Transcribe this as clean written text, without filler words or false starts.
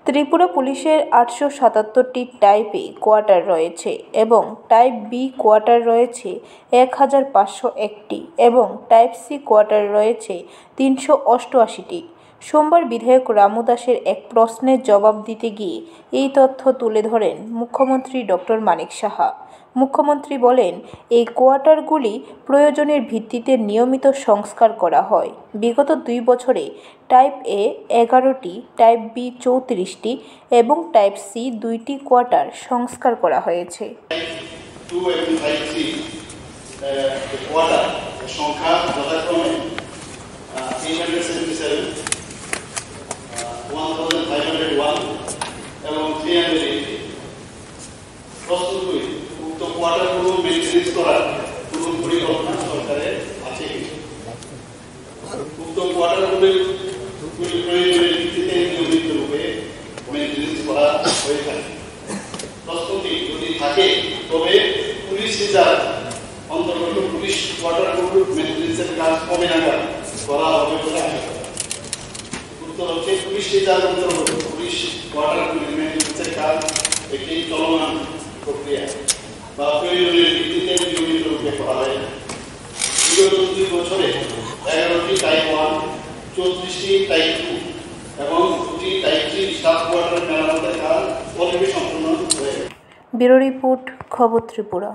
ত্রিপুরা পুলিশের 877টি type a quarter রয়েছে এবং টাইপ বি কোয়ার্টার রয়েছে 1501টি এবং টাইপ সি কোয়ার্টার রয়েছে 388টি। সোমবার বিধায়ক রামু দাসের এক প্রশ্নের জবাব দিতে গিয়ে এই তথ্য তুলে ধরেন মুখ্যমন্ত্রী ডক্টর মানিক সাহা। মুখ্যমন্ত্রী বলেন, এই কোয়ার্টারগুলি প্রয়োজনের ভিত্তিতে নিয়মিত সংস্কার করা হয়। বিগত 2 বছরে টাইপ এ 11টি, টাইপ বি 34টি এবং টাইপ সি 2টি কোয়ার্টার সংস্কার করা হয়েছে। উক্ত কোয়ার্টারগুলো মেইনটেনেন্স করার কোনো পরিকল্পনা সরকারের আছে। উক্ত কোয়ার্টারগুলির প্রয়োজনের ভিত্তিতে নিয়মিত রূপে মেইনটেনেন্স করা হয়ে থাকে। প্রস্তুতি যদি থাকে তবে পুলিশ রিজার্ভ অন্তর্গত পুলিশ কোয়ার্টারগুলোর মেইনটেনেন্সের কাজ কবে নাগাদ করা হবে বলে আশা করা। উত্তর হচ্ছে, পুলিশ রিজার্ভ অন্তর্গত পুলিশ কোয়ার্টারগুলির মেইনটেনেন্সের কাজ একটি চলমান প্রক্রিয়া বা প্রয়োজনের ভিত্তিতে নিয়মিত রূপে করা হয়। বিগত 2 বছরে 11টি টাইপ 1, 34টি টাইপ 2 এবং 2টি টাইপ 3 স্টাফ কোয়ার্টার মেরামতের কাজ অলরেডি সম্পূর্ণ হয়ে গেছে। ব্যুরো রিপোর্ট, খবর ত্রিপুরা।